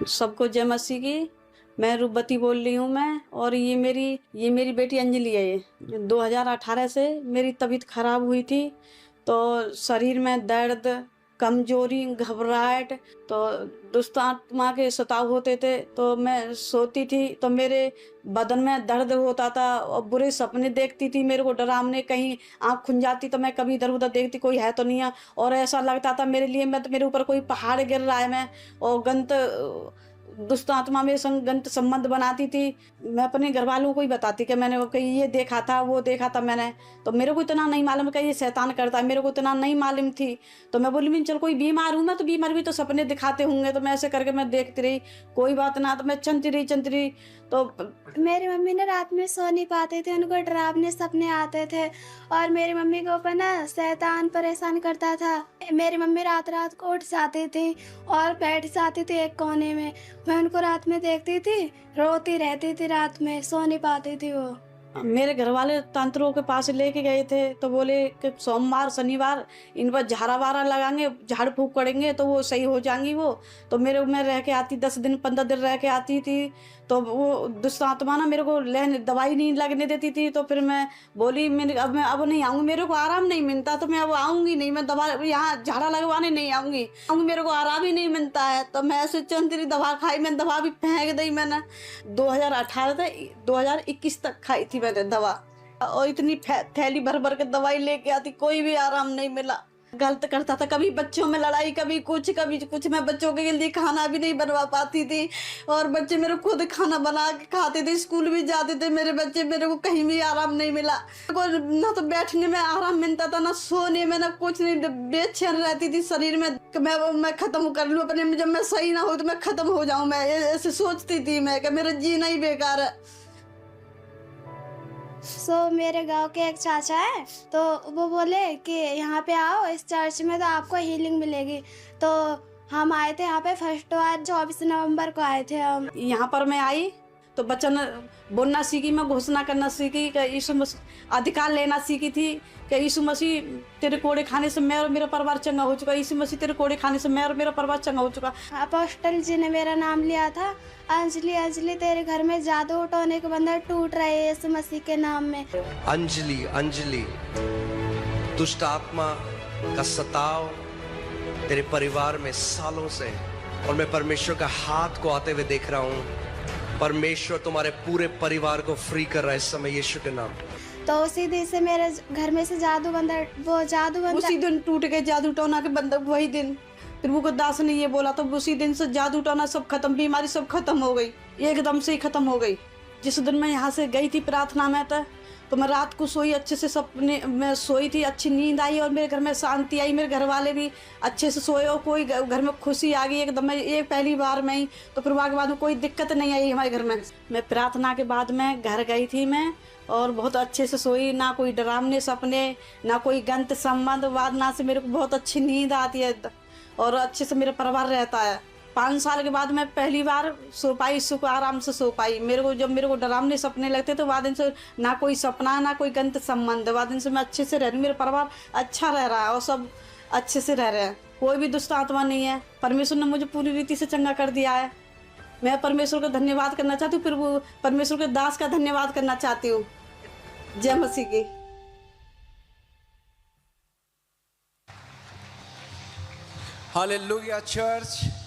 सबको जय मसीह की। मैं रूपवती बोल रही हूँ मैं, और ये मेरी बेटी अंजलि है। ये 2018 से मेरी तबीयत खराब हुई थी, तो शरीर में दर्द, कमजोरी, घबराहट, तो दुष्ट आत्मा के सताव होते थे। तो मैं सोती थी तो मेरे बदन में दर्द होता था और बुरे सपने देखती थी। मेरे को डरावने, कहीं आँख खुल जाती तो मैं कभी इधर उधर देखती, कोई है तो नहीं है, और ऐसा लगता था मेरे लिए मेरे ऊपर कोई पहाड़ गिर रहा है। मैं और दुष्ट आत्मा मेरे संग गंत संबंध बनाती थी। मैं अपने घर वालों को ही बताती कि मैंने कहीं ये देखा था, वो देखा था मैंने। तो मेरे को इतना नहीं मालूम कि ये शैतान करता है, मेरे को इतना नहीं मालूम थी। तो मैं बोली, चल कोई बीमार हूँ मैं, तो बीमार भी तो सपने दिखाते होंगे। तो मैं ऐसे करके मैं देखती रही, कोई बात ना। तो मैं चलती रही। तो मेरी मम्मी ना रात में सो नहीं पाते थे, उनको डरावने सपने आते थे और मेरी मम्मी को ऊपर ना शैतान परेशान करता था। मेरी मम्मी रात रात को उठ जाती थी और बैठ जाती थी एक कोने में। मैं उनको रात में देखती थी, रोती रहती थी, रात में सो नहीं पाती थी वो। मेरे घर वाले तंत्रों के पास लेके गए थे, तो बोले कि सोमवार शनिवार इन पर झाड़ा वारा लगाएंगे, झाड़ फूक करेंगे तो वो सही हो जाएंगी। वो तो मैं रह के आती, 10 दिन 15 दिन रह के आती थी। तो वो दुष्ट आत्मा ना मेरे को दवाई नहीं लगने देती थी। तो फिर मैं बोली, मैं अब नहीं आऊँगी, मेरे को आराम नहीं मिलता, तो मैं अब आऊँगी नहीं, मैं दवा यहाँ झाड़ा लगवाने नहीं आऊँगी, मेरे को आराम ही नहीं मिलता है। तो मैं ऐसे चंद्री दवा खाई, मैंने दवा भी फेंक दी। मैंने 2018 से 2021 तक खाई थी मैंने दवा, और इतनी थैली भर भर के दवाई लेके आती, कोई भी आराम नहीं मिला। गलत करता था, कभी बच्चों में लड़ाई, कभी कुछ। मैं बच्चों के लिए खाना भी नहीं बनवा पाती थी, और बच्चे मेरे खुद खाना बना के खाते थे, स्कूल भी जाते थे मेरे बच्चे। मेरे को कहीं भी आराम नहीं मिला, ना तो बैठने में आराम मिलता था, ना सोने में, ना कुछ नहीं। बेचैन रहती थी शरीर में। मैं खत्म कर लूं अपने, जब मैं सही ना हो तो मैं खत्म हो जाऊं। मैं ऐसे सोचती थी मैं कि मेरा जीना ही बेकार है। मेरे गांव के एक चाचा है, तो वो बोले कि यहाँ पे आओ इस चर्च में तो आपको हीलिंग मिलेगी। तो हम आए थे यहाँ पे फर्स्ट बार 24 नवंबर को आए थे हम। यहाँ पर मैं आई तो वचन बोलना सीखी, मैं घोषणा करना सीखी कि यीशु मसीह, अधिकार लेना सीखी थी कि यीशु मसीह तेरे कोड़े खाने से मैं और मेरा परिवार चंगा हो चुका। यीशु मसीह तेरे कोड़े खाने से मैं और मेरा परिवार चंगा हो चुका। अपोस्टल जी ने मेरा नाम लिया था, अंजलि अंजलि तेरे घर में जादू उठौने के बंधन टूट रहे हैं यीशु मसीह के नाम में। अंजलि अंजलि, दुष्ट आत्मा का सताव तेरे परिवार में सालों से, और मैं परमेश्वर का हाथ को आते हुए देख रहा हूँ। परमेश्वर तुम्हारे पूरे परिवार को फ्री कर रहा है इस समय यीशु के नाम। तो उसी दिन से मेरे घर में से जादू बंधन उसी दिन टूट गए जादू टोना के बंधन। वही दिन प्रभु को दास ने ये बोला, तो उसी दिन से जादू टोना सब खत्म, बीमारी सब खत्म हो गई, एकदम से ही खत्म हो गई। जिस दिन मैं यहाँ से गई थी प्रार्थना में, तो मैं रात को सोई, अच्छे से सपने में सोई थी, अच्छी नींद आई और मेरे घर में शांति आई। मेरे घर वाले भी अच्छे से सोए और कोई घर में खुशी आ गई एकदम। मैं ये पहली बार में ही, तो फिर के बाद में कोई दिक्कत नहीं आई हमारे घर में। मैं प्रार्थना के बाद में घर गई थी मैं, और बहुत अच्छे से सोई, ना कोई डरावने सपने, ना कोई गंत संबंध वादना से। मेरे को बहुत अच्छी नींद आती है और अच्छे से मेरा परिवार रहता है। 5 साल के बाद मैं पहली बार सो पाई, सुख आराम से सो पाई। जब मेरे को डरावने सपने लगते तो वादन से ना कोई सपना, ना कोई गंत संबंध, वादन से मैं अच्छे से रह रही, मेरा परिवार अच्छा रह रहा है और सब अच्छे से रह रहे हैं। कोई भी दुष्ट आत्मा नहीं है। परमेश्वर ने मुझे पूरी रीति से चंगा कर दिया है। मैं परमेश्वर का धन्यवाद करना चाहती हूँ, फिर वो परमेश्वर के दास का धन्यवाद करना चाहती हूँ। जय मसीह की। Hallelujah church.